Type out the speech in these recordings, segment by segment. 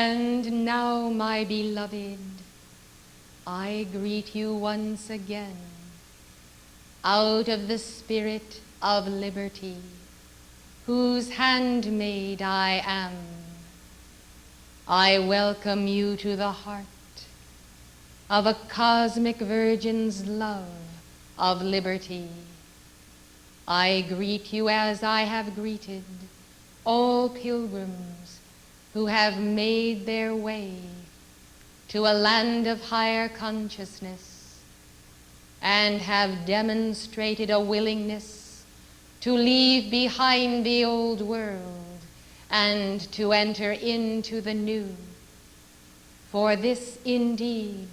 And now, my beloved, I greet you once again out of the spirit of liberty, whose handmaid I am. I welcome you to the heart of a cosmic virgin's love of liberty. I greet you as I have greeted all pilgrims who have made their way to a land of higher consciousness and have demonstrated a willingness to leave behind the old world and to enter into the new. For this indeed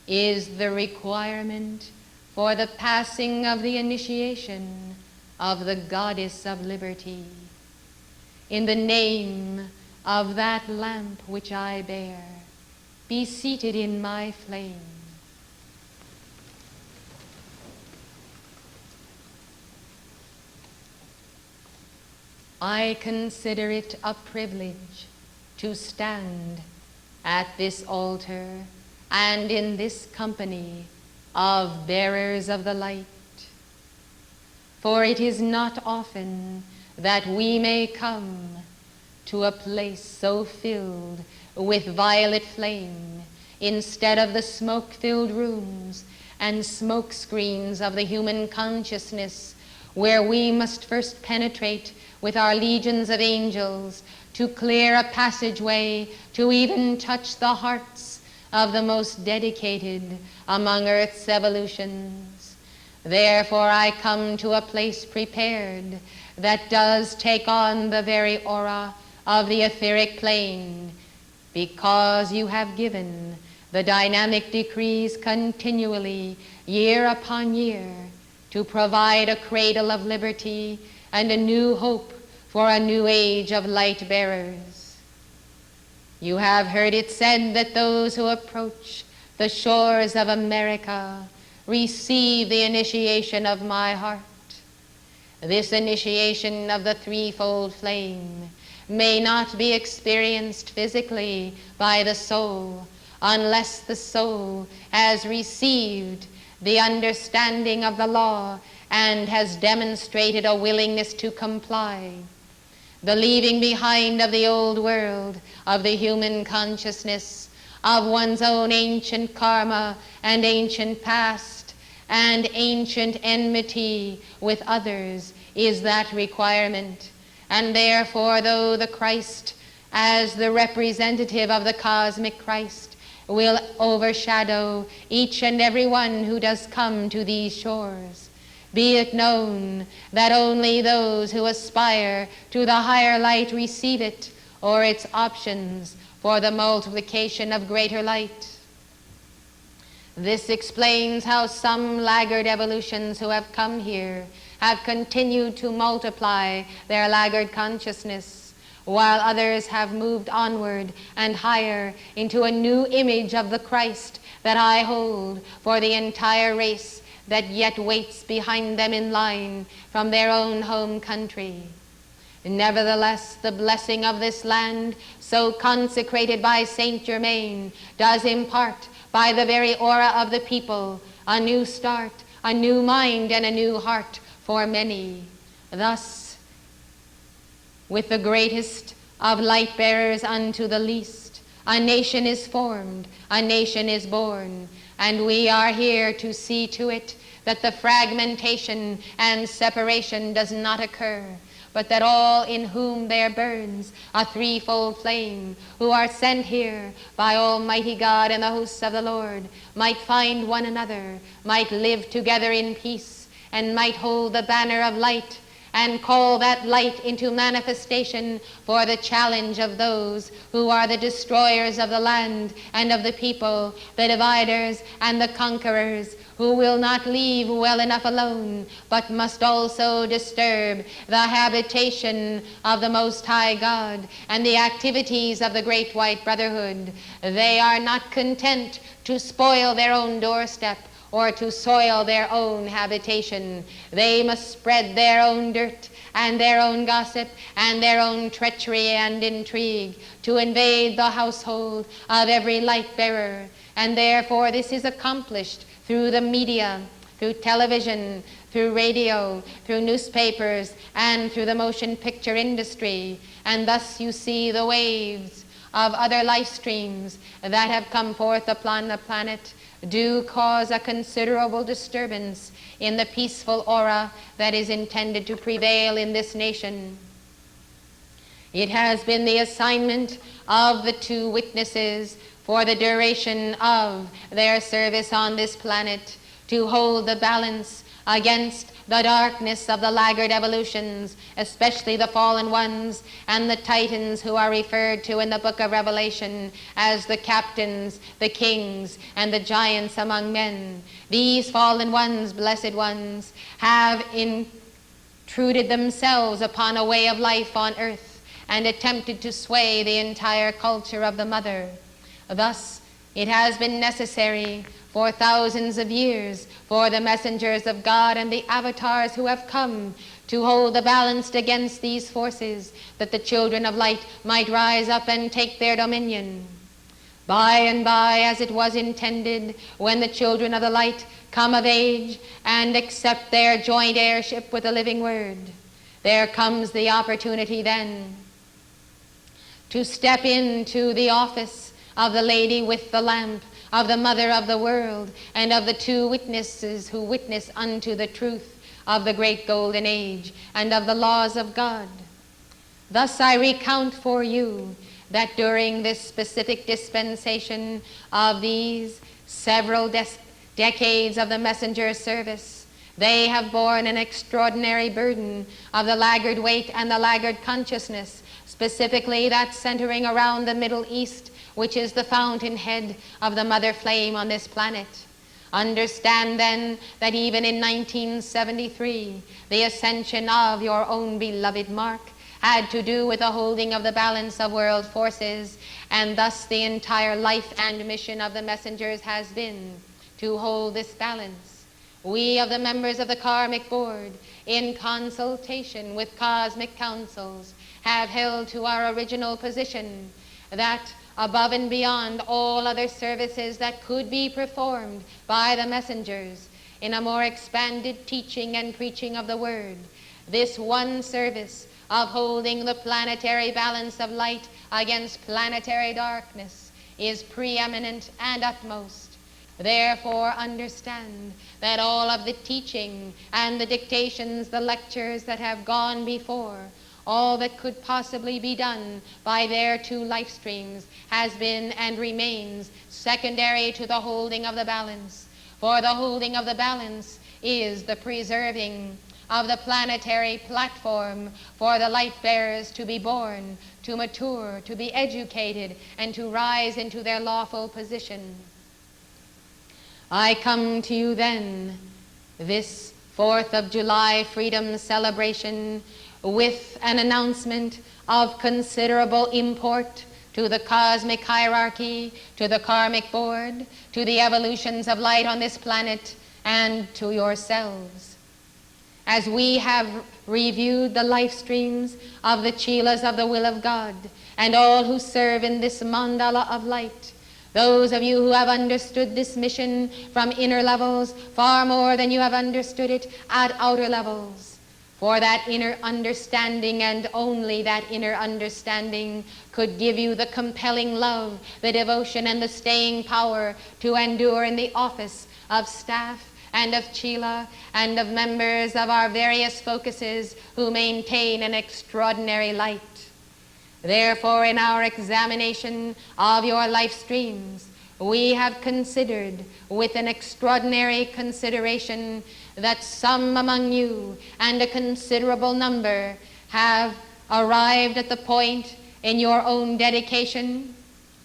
is the requirement for the passing of the initiation of the Goddess of Liberty. In the name of that lamp which I bear, be seated in my flame. I consider it a privilege to stand at this altar and in this company of bearers of the light. For it is not often that we may come to a place so filled with violet flame instead of the smoke-filled rooms and smoke screens of the human consciousness, where we must first penetrate with our legions of angels to clear a passageway to even touch the hearts of the most dedicated among earth's evolutions. Therefore I come to a place prepared that does take on the very aura of the etheric plane, because you have given the dynamic decrees continually, year upon year, to provide a cradle of liberty and a new hope for a new age of light bearers. You have heard it said that those who approach the shores of America receive the initiation of my heart. This initiation of the threefold flame may not be experienced physically by the soul unless the soul has received the understanding of the law and has demonstrated a willingness to comply. The leaving behind of the old world, of the human consciousness, of one's own ancient karma and ancient past and ancient enmity with others is that requirement. And therefore, though the Christ, as the representative of the cosmic Christ, will overshadow each and every one who does come to these shores, be it known that only those who aspire to the higher light receive it, or its options for the multiplication of greater light. This explains how some laggard evolutions who have come here have continued to multiply their laggard consciousness, while others have moved onward and higher into a new image of the Christ that I hold for the entire race that yet waits behind them in line from their own home country. Nevertheless, the blessing of this land, so consecrated by Saint Germain, does impart, by the very aura of the people, a new start, a new mind, and a new heart for many. Thus, with the greatest of light bearers unto the least, a nation is formed, a nation is born, and we are here to see to it that the fragmentation and separation does not occur, but that all in whom there burns a threefold flame, who are sent here by Almighty God and the hosts of the Lord, might find one another, might live together in peace, and might hold the banner of light and call that light into manifestation for the challenge of those who are the destroyers of the land and of the people, the dividers and the conquerors, who will not leave well enough alone, but must also disturb the habitation of the Most High God and the activities of the Great White Brotherhood. They are not content to spoil their own doorstep or to soil their own habitation. They must spread their own dirt and their own gossip and their own treachery and intrigue to invade the household of every light bearer. And therefore this is accomplished through the media, through television, through radio, through newspapers, and through the motion picture industry. And thus you see the waves of other life streams that have come forth upon the planet do cause a considerable disturbance in the peaceful aura that is intended to prevail in this nation. It has been the assignment of the two witnesses for the duration of their service on this planet to hold the balance against the darkness of the laggard evolutions, especially the fallen ones and the titans who are referred to in the book of Revelation as the captains, the kings, and the giants among men. These fallen ones, blessed ones, have intruded themselves upon a way of life on earth and attempted to sway the entire culture of the mother. Thus, it has been necessary for thousands of years for the messengers of God and the avatars who have come to hold the balance against these forces, that the children of light might rise up and take their dominion. By and by, as it was intended, when the children of the light come of age and accept their joint heirship with the living word, there comes the opportunity then to step into the office of the lady with the lamp, of the mother of the world, and of the two witnesses who witness unto the truth of the great golden age and of the laws of God. Thus I recount for you that during this specific dispensation of these several decades of the messenger service, they have borne an extraordinary burden of the laggard weight and the laggard consciousness, specifically that centering around the Middle East, which is the fountainhead of the mother flame on this planet. Understand then that even in 1973, the ascension of your own beloved Mark had to do with the holding of the balance of world forces, and thus the entire life and mission of the messengers has been to hold this balance. We of the members of the Karmic Board, in consultation with cosmic councils, have held to our original position that above and beyond all other services that could be performed by the messengers in a more expanded teaching and preaching of the word, this one service of holding the planetary balance of light against planetary darkness is preeminent and utmost. Therefore understand that all of the teaching and the dictations, the lectures that have gone before, all that could possibly be done by their two life streams has been and remains secondary to the holding of the balance. For the holding of the balance is the preserving of the planetary platform for the light bearers to be born, to mature, to be educated, and to rise into their lawful position. I come to you then, this 4th of July Freedom Celebration, with an announcement of considerable import to the cosmic hierarchy, to the Karmic Board, to the evolutions of light on this planet, and to yourselves. As we have reviewed the life streams of the Chelas of the will of God and all who serve in this mandala of light, those of you who have understood this mission from inner levels far more than you have understood it at outer levels, for that inner understanding and only that inner understanding could give you the compelling love, the devotion, and the staying power to endure in the office of staff and of Chela and of members of our various focuses who maintain an extraordinary light. Therefore, in our examination of your life streams, we have considered with an extraordinary consideration that some among you, and a considerable number, have arrived at the point in your own dedication,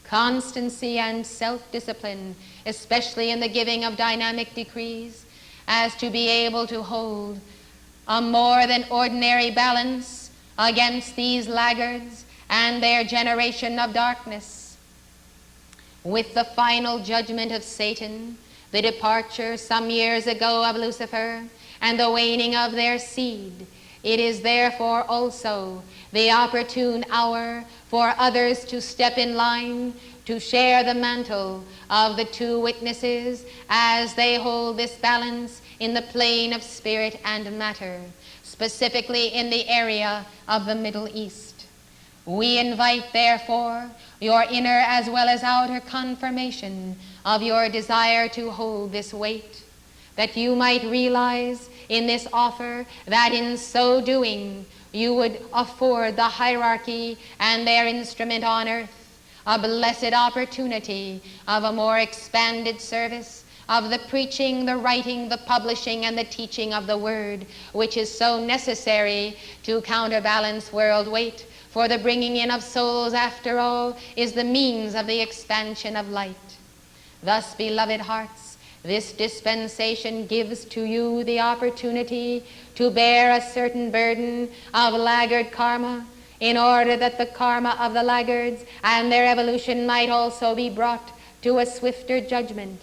constancy, and self-discipline, especially in the giving of dynamic decrees, as to be able to hold a more than ordinary balance against these laggards and their generation of darkness. With the final judgment of Satan, the departure some years ago of Lucifer, and the waning of their seed, It is therefore also the opportune hour for others to step in line to share the mantle of the two witnesses as they hold this balance in the plane of spirit and matter, specifically in the area of the Middle East. We invite, therefore, your inner as well as outer confirmation of your desire to hold this weight, that you might realize in this offer that in so doing you would afford the hierarchy and their instrument on earth a blessed opportunity of a more expanded service of the preaching, the writing, the publishing, and the teaching of the word, which is so necessary to counterbalance world weight, for the bringing in of souls, after all, is the means of the expansion of light. Thus, beloved hearts, this dispensation gives to you the opportunity to bear a certain burden of laggard karma, in order that the karma of the laggards and their evolution might also be brought to a swifter judgment.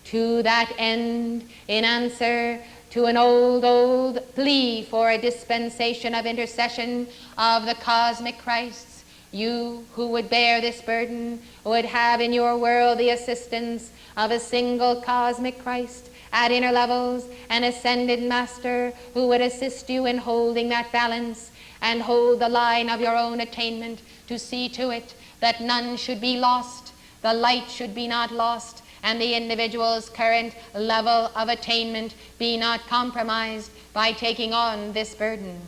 To that end, in answer to an old plea for a dispensation of intercession of the cosmic Christs, you who would bear this burden would have in your world the assistance of a single cosmic Christ at inner levels, an ascended master who would assist you in holding that balance and hold the line of your own attainment, to see to it that none should be lost, the light should be not lost, and the individual's current level of attainment be not compromised by taking on this burden.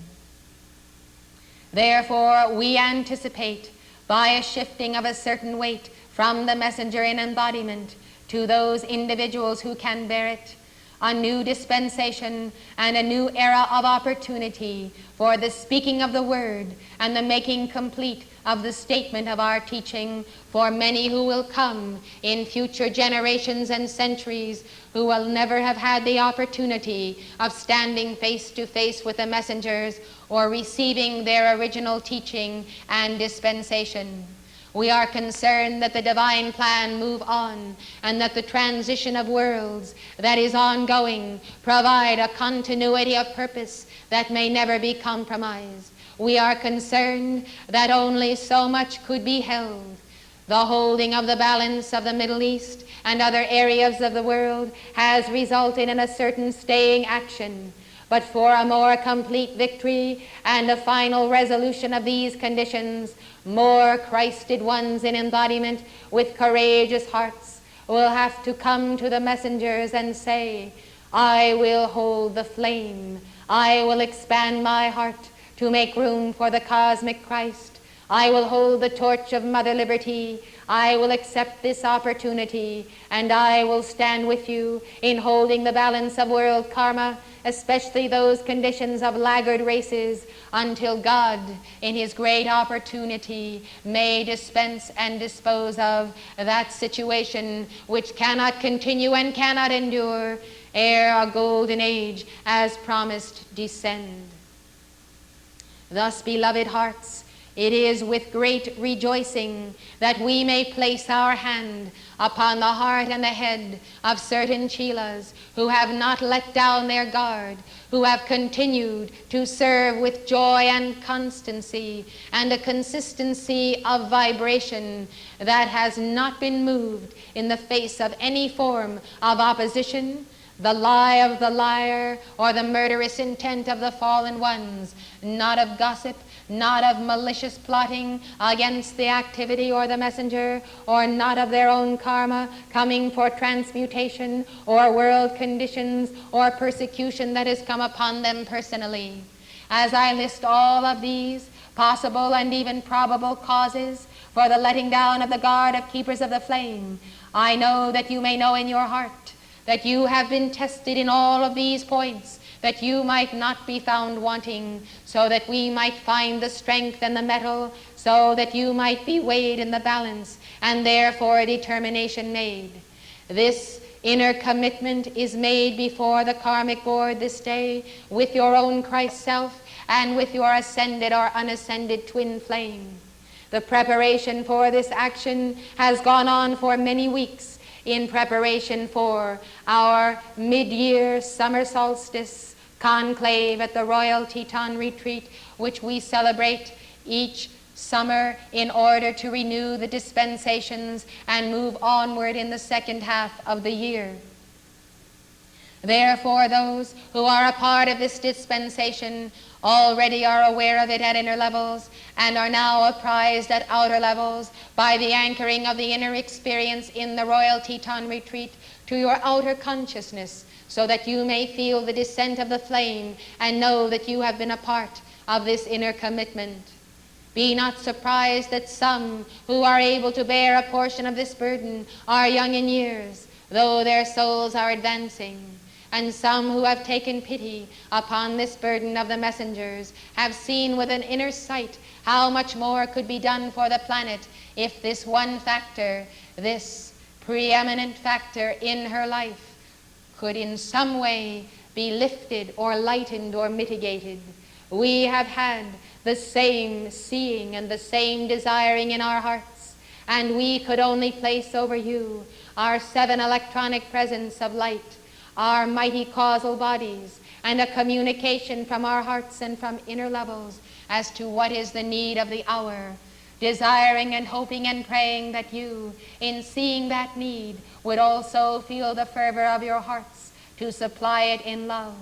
Therefore, we anticipate, by a shifting of a certain weight from the messenger in embodiment to those individuals who can bear it, a new dispensation and a new era of opportunity for the speaking of the word and the making complete of the statement of our teaching for many who will come in future generations and centuries, who will never have had the opportunity of standing face to face with the messengers or receiving their original teaching and dispensation. We are concerned that the divine plan move on, and that the transition of worlds that is ongoing provide a continuity of purpose that may never be compromised. We are concerned that only so much could be held. The holding of the balance of the Middle East and other areas of the world has resulted in a certain staying action. But for a more complete victory and a final resolution of these conditions, more Christed ones in embodiment with courageous hearts will have to come to the messengers and say, I will hold the flame. I will expand my heart to make room for the cosmic Christ. I will hold the torch of Mother Liberty. I will accept this opportunity, and I will stand with you in holding the balance of world karma, especially those conditions of laggard races, until God, in his great opportunity, may dispense and dispose of that situation which cannot continue and cannot endure ere a golden age, as promised, descend. Thus, beloved hearts, it is with great rejoicing that we may place our hand upon the heart and the head of certain chelas who have not let down their guard, who have continued to serve with joy and constancy and a consistency of vibration that has not been moved in the face of any form of opposition, the lie of the liar, or the murderous intent of the fallen ones, not of gossip, not of malicious plotting against the activity or the messenger, or not of their own karma coming for transmutation, or world conditions, or persecution that has come upon them personally. As I list all of these possible and even probable causes for the letting down of the guard of keepers of the flame, I know that you may know in your heart that you have been tested in all of these points, that you might not be found wanting, so that we might find the strength and the mettle, so that you might be weighed in the balance, and therefore a determination made. This inner commitment is made before the karmic board this day with your own Christ self and with your ascended or unascended twin flame. The preparation for this action has gone on for many weeks, in preparation for our mid-year summer solstice conclave at the Royal Teton Retreat, which we celebrate each summer in order to renew the dispensations and move onward in the second half of the year. Therefore, those who are a part of this dispensation already are aware of it at inner levels and are now apprised at outer levels by the anchoring of the inner experience in the Royal Teton Retreat to your outer consciousness, so that you may feel the descent of the flame and know that you have been a part of this inner commitment. Be not surprised that some who are able to bear a portion of this burden are young in years, though their souls are advancing. And some who have taken pity upon this burden of the messengers have seen with an inner sight how much more could be done for the planet if this one factor, this preeminent factor in her life, could in some way be lifted or lightened or mitigated. We have had the same seeing and the same desiring in our hearts, and we could only place over you our 7 electronic presence of light, our mighty causal bodies, and a communication from our hearts and from inner levels as to what is the need of the hour, desiring and hoping and praying that you, in seeing that need, would also feel the fervor of your hearts to supply it in love.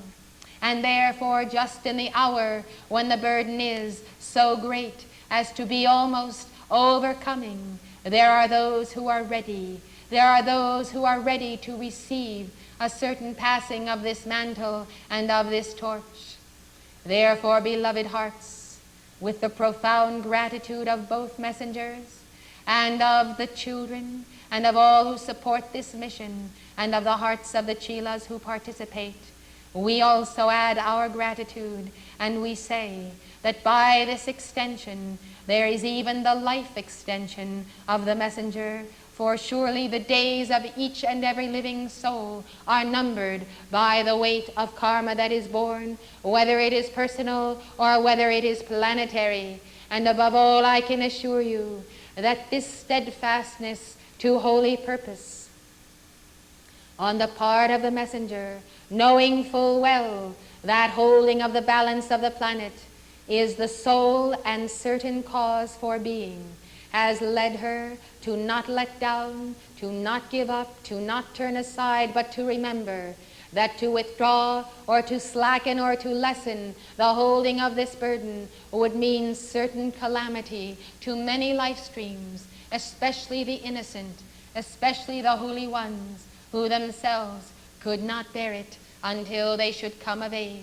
And therefore, just in the hour when the burden is so great as to be almost overcoming, there are those who are ready. There are those who are ready to receive a certain passing of this mantle and of this torch. Therefore, beloved hearts, with the profound gratitude of both messengers and of the children and of all who support this mission and of the hearts of the chelas who participate, we also add our gratitude, and we say that by this extension there is even the life extension of the messenger. For surely the days of each and every living soul are numbered by the weight of karma that is born, whether it is personal or whether it is planetary. And above all, I can assure you that this steadfastness to holy purpose on the part of the messenger, knowing full well that holding of the balance of the planet is the sole and certain cause for being, has led her to not let down, to not give up, to not turn aside, but to remember that to withdraw or to slacken or to lessen the holding of this burden would mean certain calamity to many life streams, especially the innocent, especially the holy ones who themselves could not bear it until they should come of age.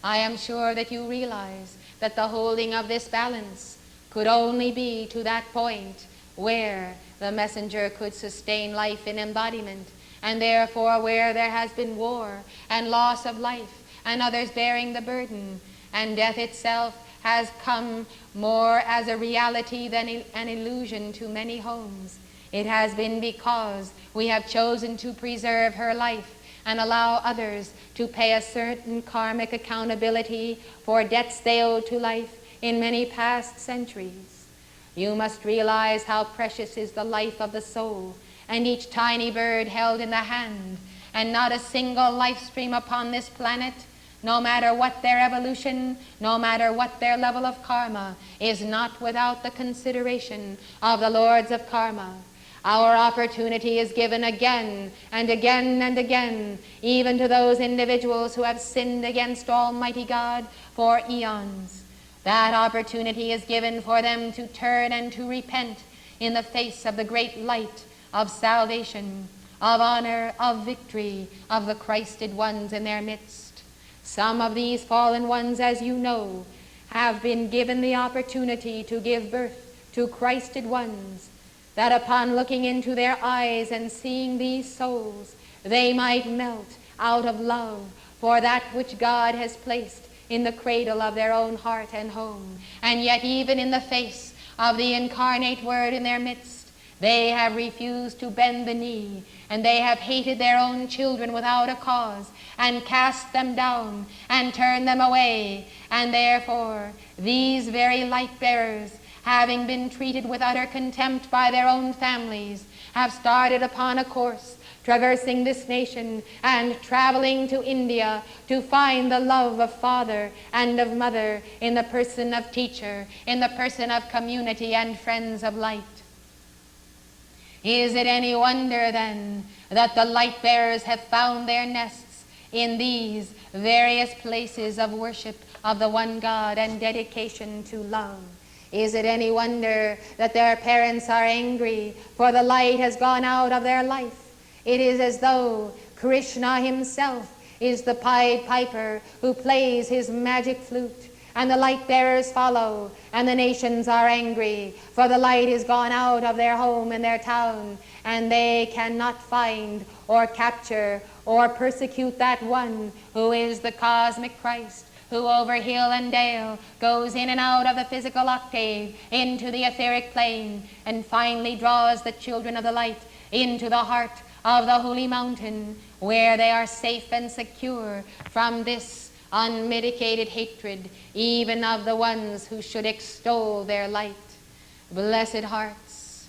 I am sure that you realize that the holding of this balance could only be to that point where the messenger could sustain life in embodiment, and therefore where there has been war and loss of life and others bearing the burden, and death itself has come more as a reality than an illusion to many homes. It has been because we have chosen to preserve her life and allow others to pay a certain karmic accountability for debts they owe to life in many past centuries. You must realize how precious is the life of the soul, and each tiny bird held in the hand, and not a single life stream upon this planet, no matter what their evolution, no matter what their level of karma, is not without the consideration of the lords of karma. Our opportunity is given again and again and again, even to those individuals who have sinned against Almighty God for eons. That opportunity is given for them to turn and to repent in the face of the great light of salvation, of honor, of victory, of the Christed ones in their midst. Some of these fallen ones, as you know, have been given the opportunity to give birth to Christed ones, that upon looking into their eyes and seeing these souls, they might melt out of love for that which God has placed in the cradle of their own heart and home. And yet even in the face of the incarnate Word in their midst, they have refused to bend the knee, and they have hated their own children without a cause, and cast them down, and turned them away. And therefore, these very light bearers, having been treated with utter contempt by their own families, have started upon a course traversing this nation and traveling to India to find the love of father and of mother in the person of teacher, in the person of community and friends of light. Is it any wonder then that the light bearers have found their nests in these various places of worship of the one God and dedication to love? Is it any wonder that their parents are angry, for the light has gone out of their life? It is as though Krishna himself is the Pied Piper who plays his magic flute, and the light bearers follow, and the nations are angry, for the light is gone out of their home and their town, and they cannot find or capture or persecute that one who is the cosmic Christ, who over hill and dale goes in and out of the physical octave into the etheric plane, and finally draws the children of the light into the heart of the holy mountain, where they are safe and secure from this unmitigated hatred, even of the ones who should extol their light. Blessed hearts,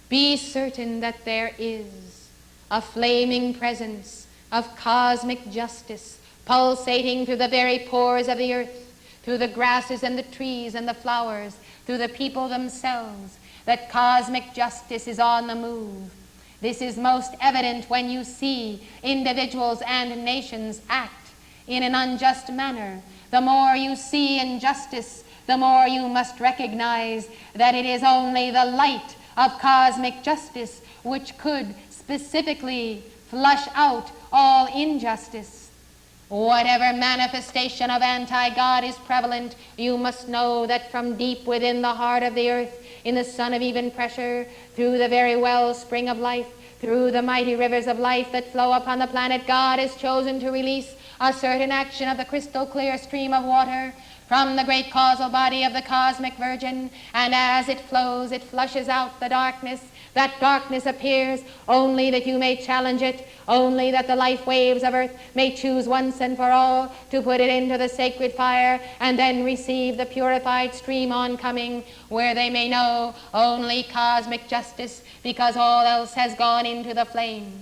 be certain that there is a flaming presence of cosmic justice pulsating through the very pores of the earth, through the grasses and the trees and the flowers, through the people themselves, that cosmic justice is on the move. This is most evident when you see individuals and nations act in an unjust manner. The more you see injustice, the more you must recognize that it is only the light of cosmic justice which could specifically flush out all injustice. Whatever manifestation of anti-God is prevalent, you must know that from deep within the heart of the earth, in the sun of even pressure, through the very wellspring of life, through the mighty rivers of life that flow upon the planet, God has chosen to release a certain action of the crystal clear stream of water from the great causal body of the cosmic virgin, and as it flows, it flushes out the darkness. That darkness appears only that you may challenge it, only that the life waves of earth may choose once and for all to put it into the sacred fire, and then receive the purified stream oncoming, where they may know only cosmic justice, because all else has gone into the flame.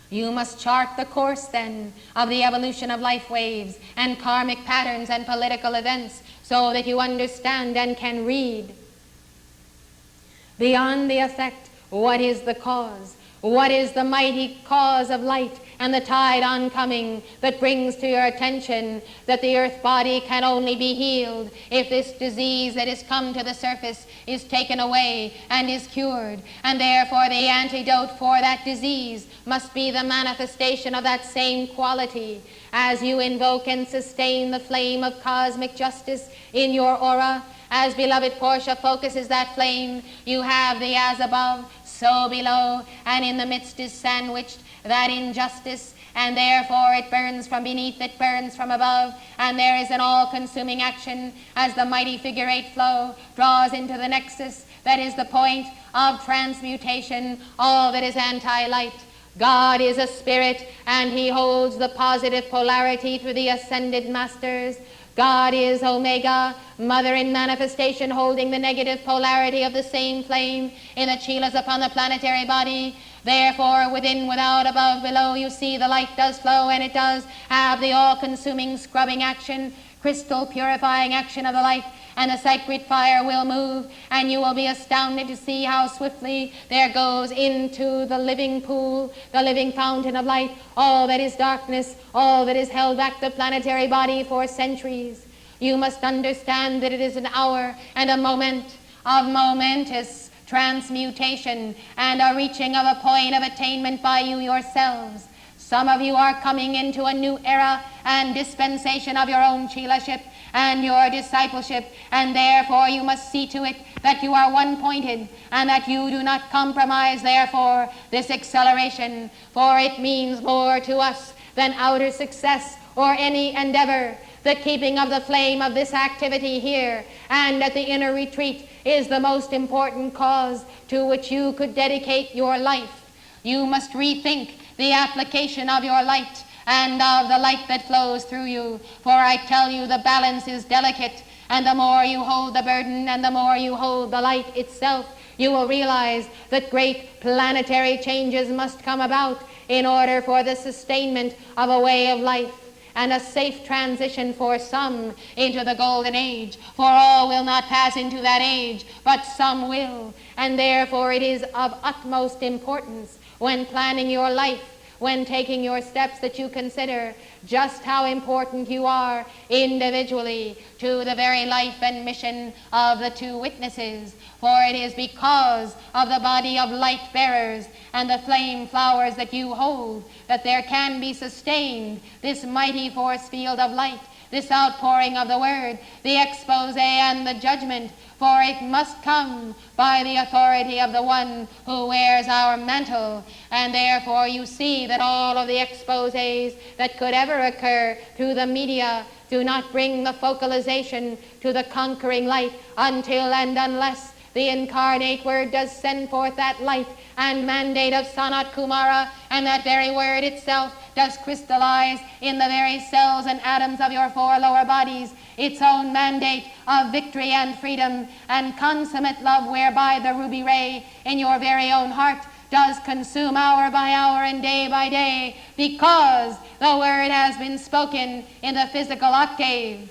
You must chart the course, then, of the evolution of life waves and karmic patterns and political events, so that you understand and can read beyond the effect what is the cause, what is the mighty cause of light and the tide oncoming that brings to your attention that the earth body can only be healed if this disease that has come to the surface is taken away and is cured, and therefore the antidote for that disease must be the manifestation of that same quality. As you invoke and sustain the flame of cosmic justice in your aura, as beloved Portia focuses that flame, you have the as above, so below, and in the midst is sandwiched that injustice, and therefore it burns from beneath, it burns from above, and there is an all-consuming action as the mighty figure eight flow draws into the nexus that is the point of transmutation, all that is anti-light. God is a spirit, and he holds the positive polarity through the ascended masters. God is Omega, mother in manifestation, holding the negative polarity of the same flame in the chelas upon the planetary body. Therefore, within, without, above, below, you see the light does flow, and it does have the all-consuming scrubbing action, crystal purifying action of the light, and the sacred fire will move, and you will be astounded to see how swiftly there goes into the living pool, the living fountain of light, all that is darkness, all that has held back the planetary body for centuries. You must understand that it is an hour and a moment of momentous transmutation and a reaching of a point of attainment by you yourselves. Some of you are coming into a new era and dispensation of your own chelaship and your discipleship, and therefore you must see to it that you are one-pointed and that you do not compromise, therefore, this acceleration, for it means more to us than outer success or any endeavor. The keeping of the flame of this activity here and at the inner retreat is the most important cause to which you could dedicate your life. You must rethink the application of your light and of the light that flows through you, for I tell you the balance is delicate, and the more you hold the burden and the more you hold the light itself, you will realize that great planetary changes must come about in order for the sustainment of a way of life and a safe transition for some into the golden age. For all will not pass into that age, but some will. And therefore it is of utmost importance when planning your life, when taking your steps, that you consider just how important you are individually to the very life and mission of the two witnesses. For it is because of the body of light bearers and the flame flowers that you hold that there can be sustained this mighty force field of light, this outpouring of the word, the expose and the judgment. For it must come by the authority of the one who wears our mantle. And therefore you see that all of the exposés that could ever occur through the media do not bring the focalization to the conquering light until and unless the incarnate word does send forth that light and mandate of Sanat Kumara, and that very word itself does crystallize in the very cells and atoms of your four lower bodies its own mandate of victory and freedom and consummate love, whereby the ruby ray in your very own heart does consume hour by hour and day by day, because the word has been spoken in the physical octave.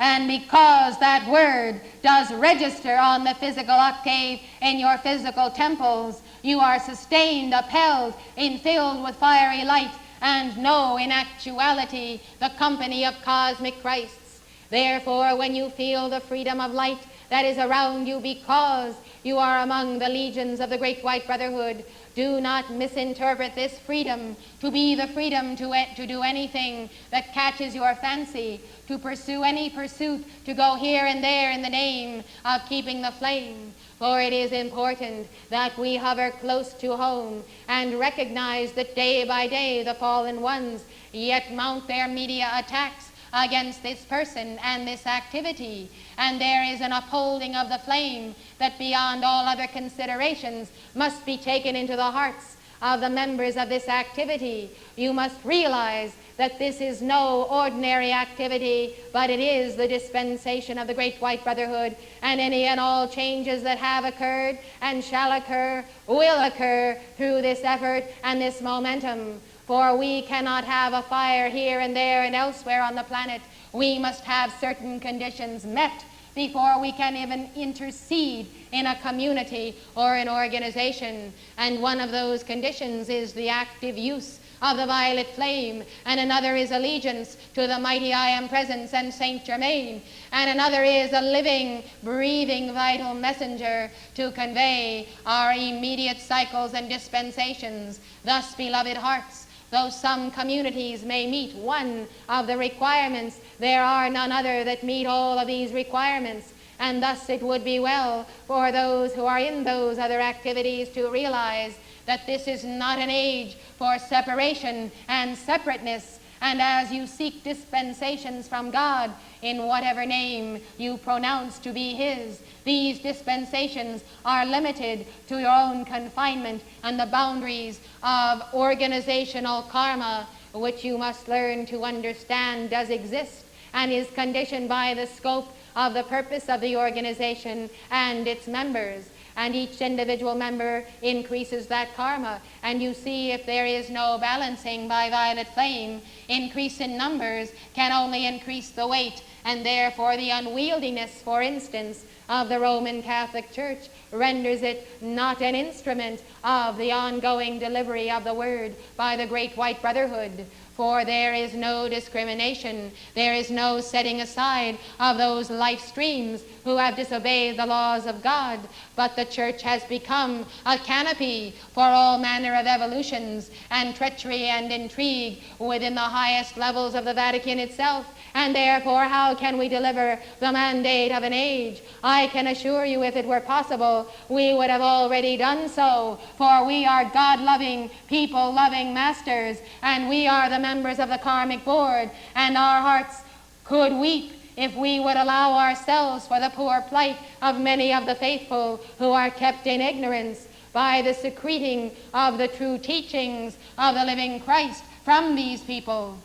And because that word does register on the physical octave in your physical temples, you are sustained, upheld, filled with fiery light, and know in actuality the company of cosmic Christs. Therefore, when you feel the freedom of light that is around you because you are among the legions of the Great White Brotherhood, do not misinterpret this freedom to be the freedom to do anything that catches your fancy, to pursue any pursuit, to go here and there in the name of keeping the flame. For it is important that we hover close to home and recognize that day by day the fallen ones yet mount their media attacks against this person and this activity. And there is an upholding of the flame that beyond all other considerations must be taken into the hearts of the members of this activity. You must realize that this is no ordinary activity, but it is the dispensation of the Great White Brotherhood, and any and all changes that have occurred and shall occur will occur through this effort and this momentum. For we cannot have a fire here and there and elsewhere on the planet. We must have certain conditions met before we can even intercede in a community or an organization. And one of those conditions is the active use of the violet flame, and another is allegiance to the mighty I Am Presence and Saint Germain, and another is a living, breathing, vital messenger to convey our immediate cycles and dispensations. Thus, beloved hearts, though some communities may meet one of the requirements, there are none other that meet all of these requirements. And thus it would be well for those who are in those other activities to realize that this is not an age for separation and separateness. And as you seek dispensations from God in whatever name you pronounce to be his, these dispensations are limited to your own confinement and the boundaries of organizational karma, which you must learn to understand does exist and is conditioned by the scope of the purpose of the organization and its members. And each individual member increases that karma. And you see, if there is no balancing by violet flame, increase in numbers can only increase the weight, and therefore the unwieldiness, for instance, of the Roman Catholic Church renders it not an instrument of the ongoing delivery of the word by the Great White Brotherhood. For there is no discrimination, there is no setting aside of those life streams who have disobeyed the laws of God, but the church has become a canopy for all manner of evolutions and treachery and intrigue within the highest levels of the Vatican itself. And therefore, how can we deliver the mandate of an age? I can assure you, if it were possible, we would have already done so, for we are God-loving, people-loving masters, and we are the members of the karmic board, and our hearts could weep if we would allow ourselves for the poor plight of many of the faithful who are kept in ignorance by the secreting of the true teachings of the living Christ from these people.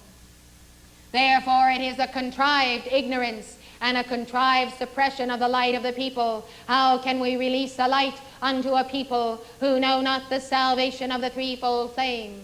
Therefore, it is a contrived ignorance and a contrived suppression of the light of the people, how can we release a light unto a people who know not the salvation of the threefold flame?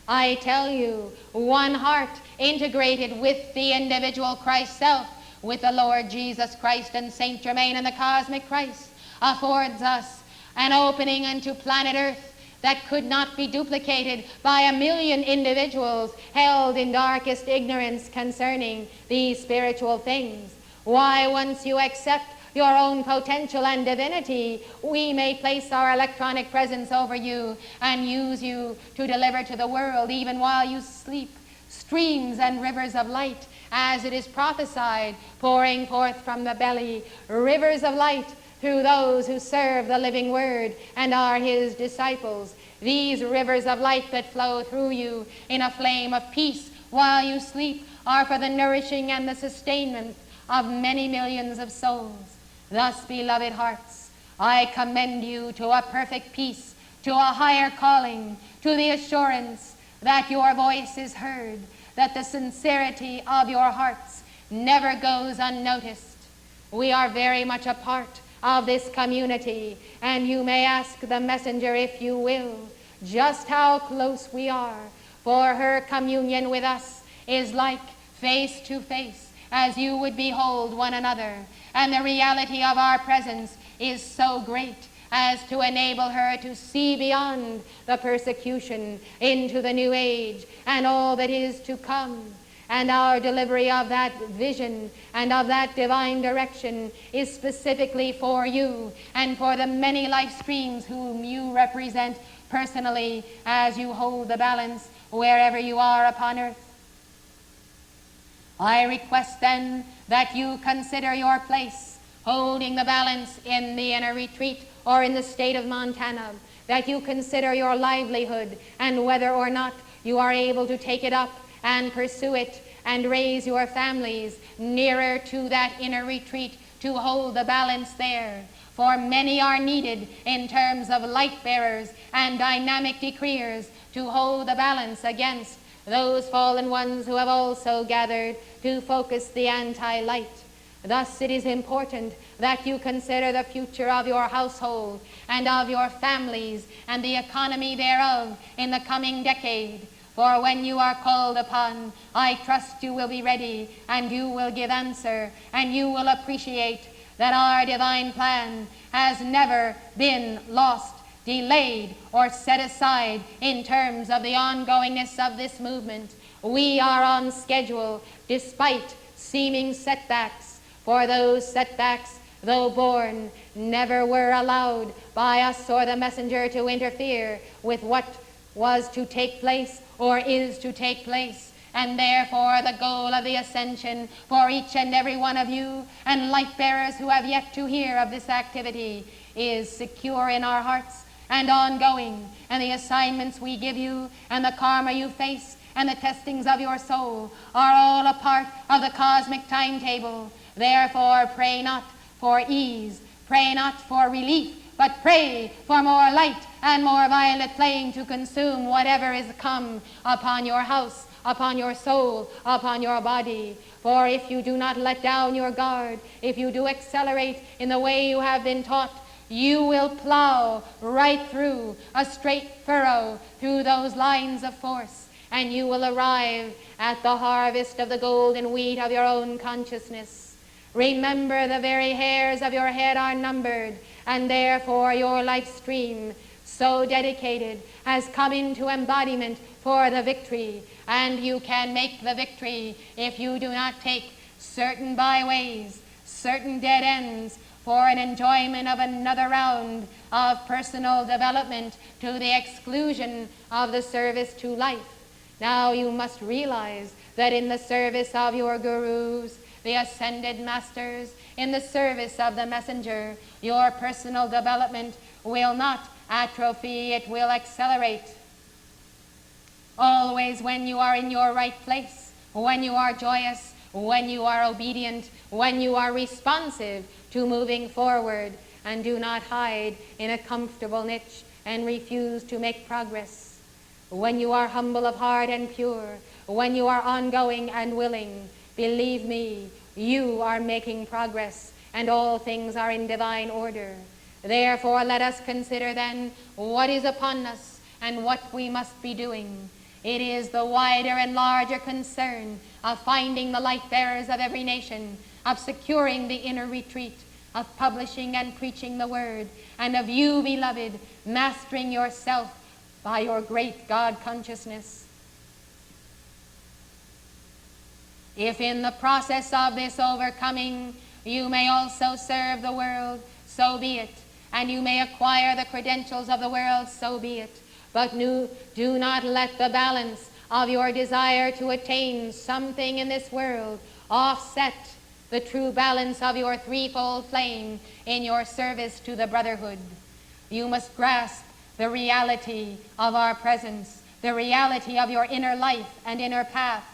I tell you, one heart integrated with the individual Christ self, with the Lord Jesus Christ and Saint Germain and the cosmic Christ, affords us an opening unto planet Earth that could not be duplicated by a million individuals held in darkest ignorance concerning these spiritual things. Why, once you accept your own potential and divinity, we may place our electronic presence over you and use you to deliver to the world, even while you sleep, streams and rivers of light, as it is prophesied, pouring forth from the belly, rivers of light through those who serve the living word and are his disciples. These rivers of light that flow through you in a flame of peace while you sleep are for the nourishing and the sustainment of many millions of souls. Thus, beloved hearts, I commend you to a perfect peace, to a higher calling, to the assurance that your voice is heard, that the sincerity of your hearts never goes unnoticed. We are very much a part of this community, and you may ask the messenger, if you will, just how close we are, for her communion with us is like face to face, as you would behold one another, and the reality of our presence is so great as to enable her to see beyond the persecution into the new age and all that is to come. And our delivery of that vision and of that divine direction is specifically for you and for the many life streams whom you represent personally as you hold the balance wherever you are upon earth. I request then that you consider your place holding the balance in the inner retreat or in the state of Montana, that you consider your livelihood and whether or not you are able to take it up and pursue it and raise your families nearer to that inner retreat to hold the balance there. For many are needed in terms of light bearers and dynamic decreers to hold the balance against those fallen ones who have also gathered to focus the anti-light. Thus it is important that you consider the future of your household and of your families and the economy thereof in the coming decade. For when you are called upon, I trust you will be ready and you will give answer, and you will appreciate that our divine plan has never been lost, delayed, or set aside in terms of the ongoingness of this movement. We are on schedule despite seeming setbacks, for those setbacks, though born, never were allowed by us or the messenger to interfere with what was to take place or is to take place. And therefore the goal of the ascension for each and every one of you and light bearers who have yet to hear of this activity is secure in our hearts and ongoing, and the assignments we give you and the karma you face and the testings of your soul are all a part of the cosmic timetable. Therefore pray not for ease, pray not for relief, but pray for more light and more violet flame to consume whatever is come upon your house, upon your soul, upon your body. For if you do not let down your guard, if you do accelerate in the way you have been taught, you will plow right through a straight furrow through those lines of force, and you will arrive at the harvest of the golden wheat of your own consciousness. Remember, the very hairs of your head are numbered, and therefore your life stream, so dedicated, has come into embodiment for the victory, and you can make the victory if you do not take certain byways, certain dead ends, for an enjoyment of another round of personal development to the exclusion of the service to life. Now you must realize that in the service of your gurus, the ascended masters, in the service of the messenger, your personal development will not atrophy, it will accelerate. Always when you are in your right place, when you are joyous, when you are obedient, when you are responsive to moving forward, and do not hide in a comfortable niche and refuse to make progress. When you are humble of heart and pure, when you are ongoing and willing, believe me, you are making progress, and all things are in divine order. Therefore, let us consider then what is upon us and what we must be doing. It is the wider and larger concern of finding the light bearers of every nation, of securing the inner retreat, of publishing and preaching the word, and of you, beloved, mastering yourself by your great God consciousness. If in the process of this overcoming you may also serve the world, so be it, and you may acquire the credentials of the world, so be it. But do not let the balance of your desire to attain something in this world offset the true balance of your threefold flame in your service to the brotherhood. You must grasp the reality of our presence, the reality of your inner life and inner path.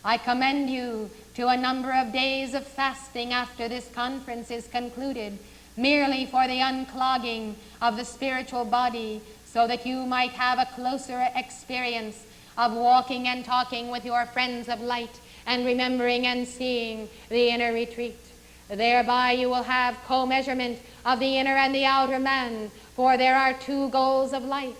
I commend you to a number of days of fasting after this conference is concluded, merely for the unclogging of the spiritual body, so that you might have a closer experience of walking and talking with your friends of light and remembering and seeing the inner retreat. Thereby you will have co-measurement of the inner and the outer man, for there are two goals of life.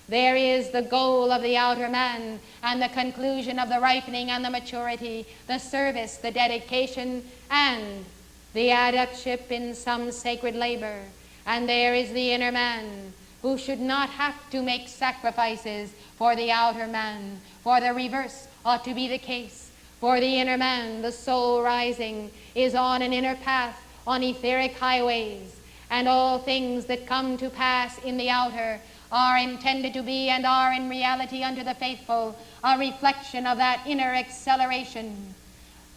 There is the goal of the outer man and the conclusion of the ripening and the maturity, the service, the dedication, and the adeptship in some sacred labor. And there is the inner man, who should not have to make sacrifices for the outer man, for the reverse ought to be the case. For the inner man, the soul rising, is on an inner path, on etheric highways, and all things that come to pass in the outer are intended to be and are in reality unto the faithful a reflection of that inner acceleration.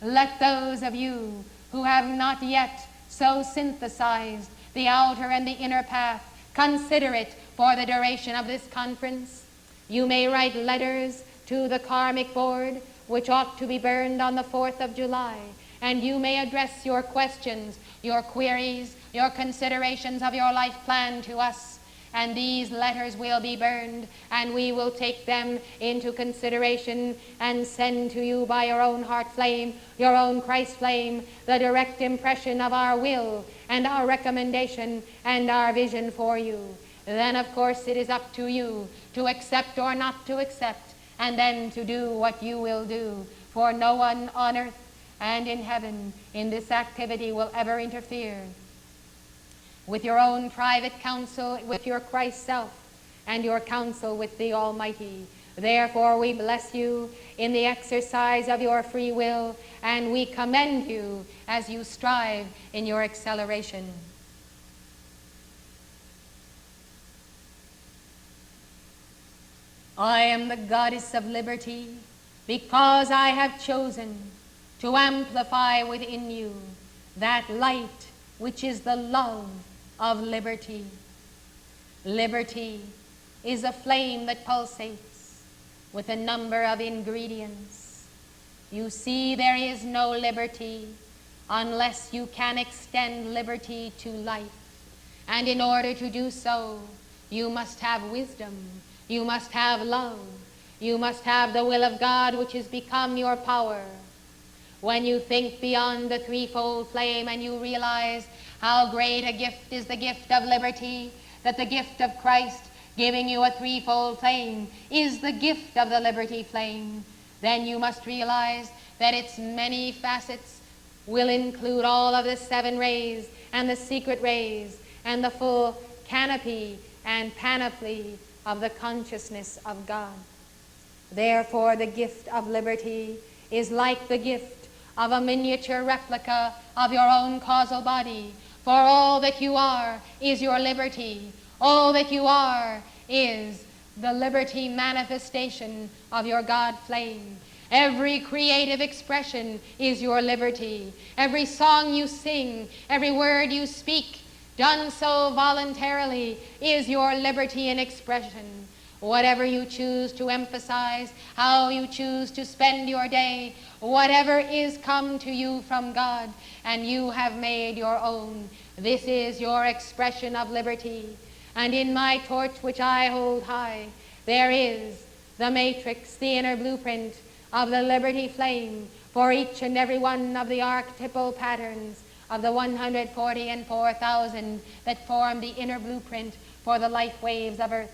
Let those of you who have not yet so synthesized the outer and the inner path consider it for the duration of this conference. You may write letters to the Karmic Board, which ought to be burned on the 4th of July, and you may address your questions, your queries, your considerations of your life plan to us, and these letters will be burned, and we will take them into consideration and send to you by your own heart flame, your own Christ flame, the direct impression of our will and our recommendation and our vision for you. Then, of course, it is up to you to accept or not to accept, and then to do what you will do. For no one on earth and in heaven in this activity will ever interfere with your own private counsel with your Christ self and your counsel with the Almighty. Therefore, we bless you in the exercise of your free will, and we commend you as you strive in your acceleration. I am the goddess of liberty, because I have chosen to amplify within you that light which is the love of liberty. Liberty is a flame that pulsates with a number of ingredients. You see, there is no liberty unless you can extend liberty to life. And in order to do so, you must have wisdom. You must have love. You must have the will of God, which has become your power. When you think beyond the threefold flame and you realize how great a gift is the gift of liberty, that the gift of Christ giving you a threefold flame is the gift of the liberty flame, then you must realize that its many facets will include all of the 7 rays and the secret rays and the full canopy and panoply of the consciousness of God. Therefore, the gift of liberty is like the gift of a miniature replica of your own causal body, for all that you are is your liberty. All that you are is the liberty manifestation of your God flame. Every creative expression is your liberty. Every song you sing, every word you speak, done so voluntarily, is your liberty in expression. Whatever you choose to emphasize, how you choose to spend your day, whatever is come to you from God and you have made your own, this is your expression of liberty. And in my torch, which I hold high, there is the matrix, the inner blueprint of the liberty flame, for each and every one of the archetypal patterns of the 144,000 that form the inner blueprint for the life waves of Earth.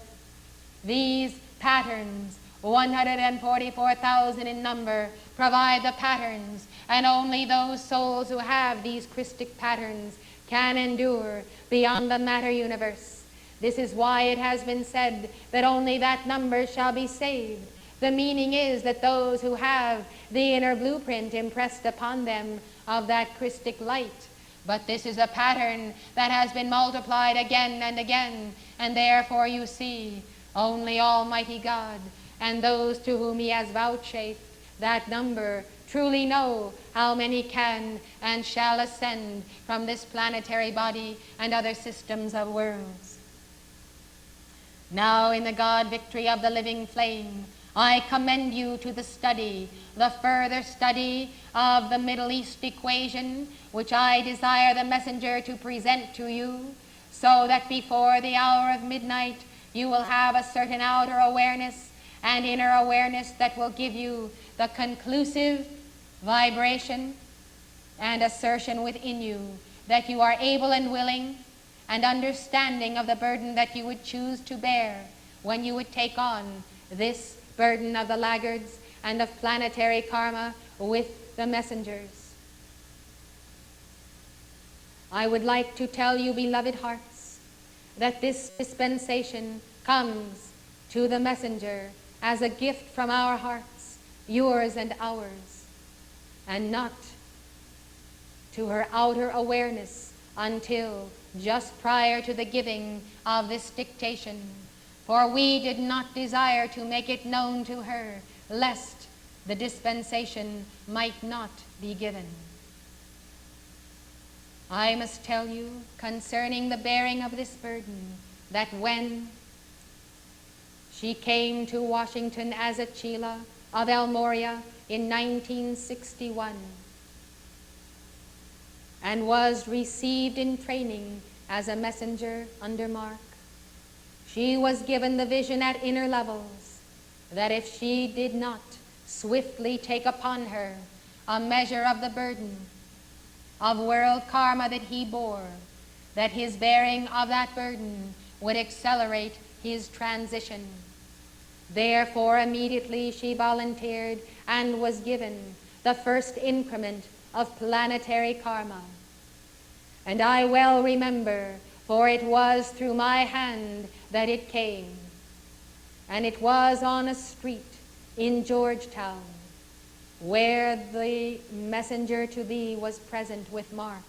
These patterns, 144,000 in number, provide the patterns, and only those souls who have these Christic patterns can endure beyond the matter universe. This is why it has been said that only that number shall be saved. The meaning is that those who have the inner blueprint impressed upon them of that Christic light. But this is a pattern that has been multiplied again and again, and therefore you see, only Almighty God and those to whom he has vouchsafed that number truly know how many can and shall ascend from this planetary body and other systems of worlds. Now, in the God victory of the living flame, I commend you to the study, the further study of the Middle East equation, which I desire the messenger to present to you, so that before the hour of midnight you will have a certain outer awareness and inner awareness that will give you the conclusive vibration and assertion within you that you are able and willing and understanding of the burden that you would choose to bear when you would take on this burden of the laggards and of planetary karma with the messengers. I would like to tell you, beloved hearts, that this dispensation comes to the messenger as a gift from our hearts, yours and ours, and not to her outer awareness until just prior to the giving of this dictation. For we did not desire to make it known to her, lest the dispensation might not be given. I must tell you concerning the bearing of this burden, that when she came to Washington as a Chela of El Moria in 1961, and was received in training as a messenger under Mark, she was given the vision at inner levels that if she did not swiftly take upon her a measure of the burden of world karma that he bore, that his bearing of that burden would accelerate his transition. Therefore, immediately she volunteered and was given the first increment of planetary karma. And I well remember, for it was through my hand that it came, and it was on a street in Georgetown, where the messenger to be was present with Mark.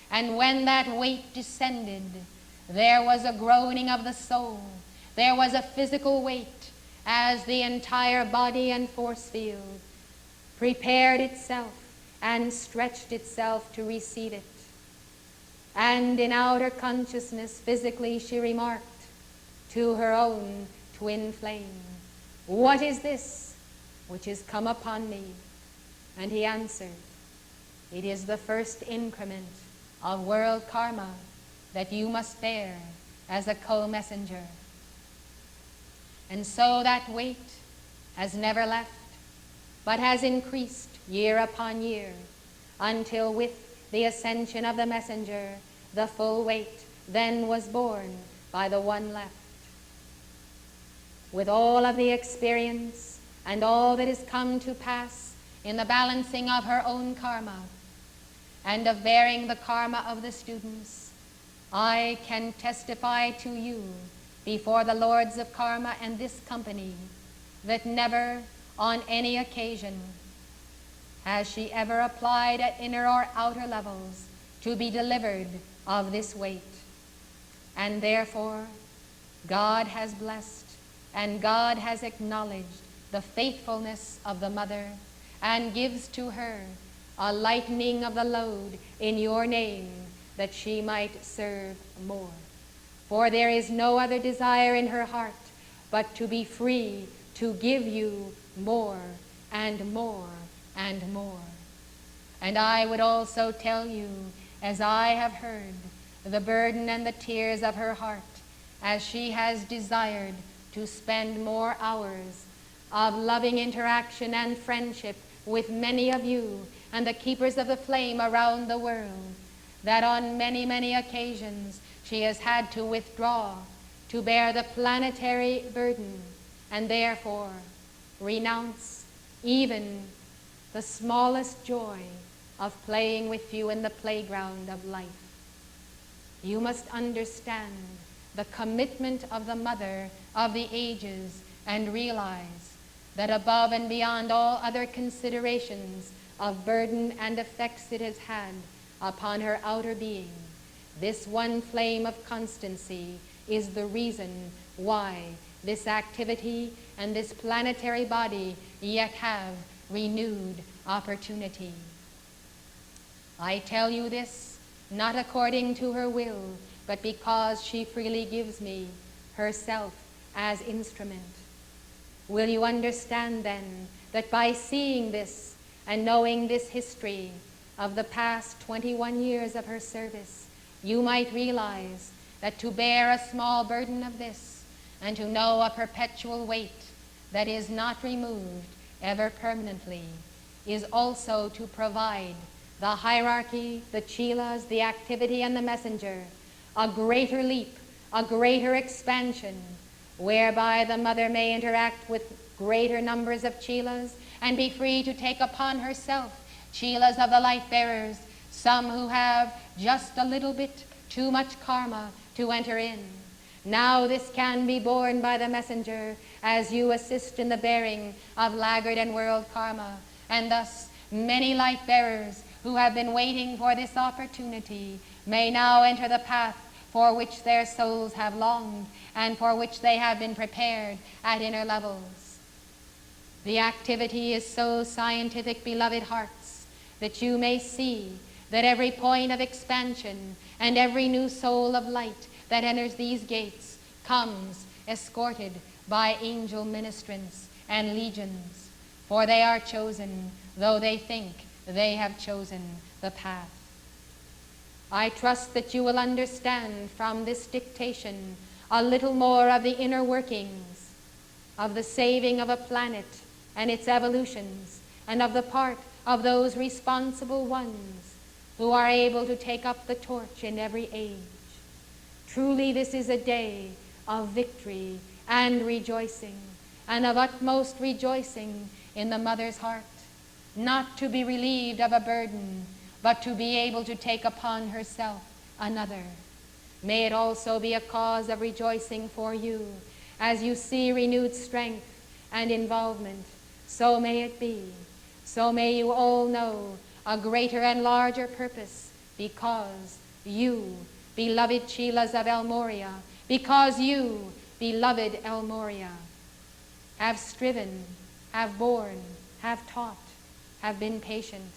And when that weight descended, there was a groaning of the soul. There was a physical weight as the entire body and force field prepared itself and stretched itself to receive it. And in outer consciousness, physically, she remarked to her own twin flame, "What is this which is come upon me?" And he answered, "It is the first increment of world karma that you must bear as a co-messenger." And so that weight has never left, but has increased year upon year, until with the ascension of the messenger, the full weight then was borne by the one left. With all of the experience and all that has come to pass in the balancing of her own karma and of bearing the karma of the students, I can testify to you before the lords of karma and this company that never on any occasion has she ever applied at inner or outer levels to be delivered of this weight. And therefore, God has blessed and God has acknowledged the faithfulness of the mother and gives to her a lightening of the load in your name, that she might serve more. For there is no other desire in her heart but to be free to give you more and more and more. And I would also tell you, as I have heard the burden and the tears of her heart, as she has desired to spend more hours of loving interaction and friendship with many of you and the keepers of the flame around the world, that on many, many occasions she has had to withdraw to bear the planetary burden and therefore renounce even the smallest joy of playing with you in the playground of life. You must understand the commitment of the Mother of the ages and realize that above and beyond all other considerations of burden and effects it has had upon her outer being, this one flame of constancy is the reason why this activity and this planetary body yet have renewed opportunity. I tell you this not according to her will, but because she freely gives me herself as instrument. Will you understand then that by seeing this and knowing this history of the past 21 years of her service, you might realize that to bear a small burden of this and to know a perpetual weight that is not removed ever permanently is also to provide the hierarchy, the chelas, the activity, and the messenger a greater leap, a greater expansion, whereby the Mother may interact with greater numbers of chelas and be free to take upon herself chelas of the light bearers, some who have just a little bit too much karma to enter in. Now this can be borne by the messenger as you assist in the bearing of laggard and world karma, and thus many light bearers who have been waiting for this opportunity may now enter the path for which their souls have longed and for which they have been prepared at inner levels. The activity is so scientific, beloved hearts, that you may see that every point of expansion and every new soul of light that enters these gates comes escorted by angel ministrants and legions, for they are chosen, though they think they have chosen the path. I trust that you will understand from this dictation a little more of the inner workings of the saving of a planet and its evolutions, and of the part of those responsible ones who are able to take up the torch in every age. Truly this is a day of victory and rejoicing, and of utmost rejoicing in the Mother's heart, not to be relieved of a burden, but to be able to take upon herself another. May it also be a cause of rejoicing for you as you see renewed strength and involvement. So may it be. So may you all know a greater and larger purpose, because you, beloved chelas of El Moria, because you, beloved El Moria, have striven, have borne, have taught, have been patient,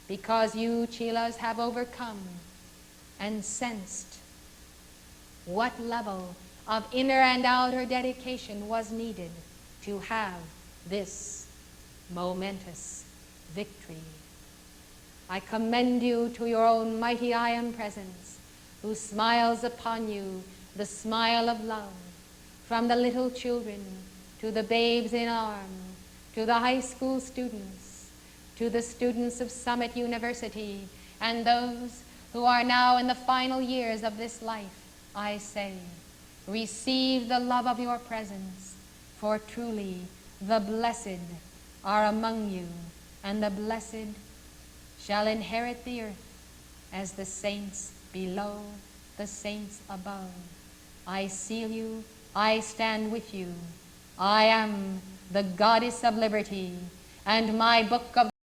because you, chelas, have overcome and sensed what level of inner and outer dedication was needed to have this momentous victory. I commend you to your own mighty I Am Presence, who smiles upon you the smile of love, from the little children to the babes in arms, to the high school students, to the students of Summit University, and those who are now in the final years of this life. I say, receive the love of your presence, for truly the blessed are among you, and the blessed shall inherit the earth as the saints below, the saints above. I seal you, I stand with you. I am the Goddess of Liberty, and my book of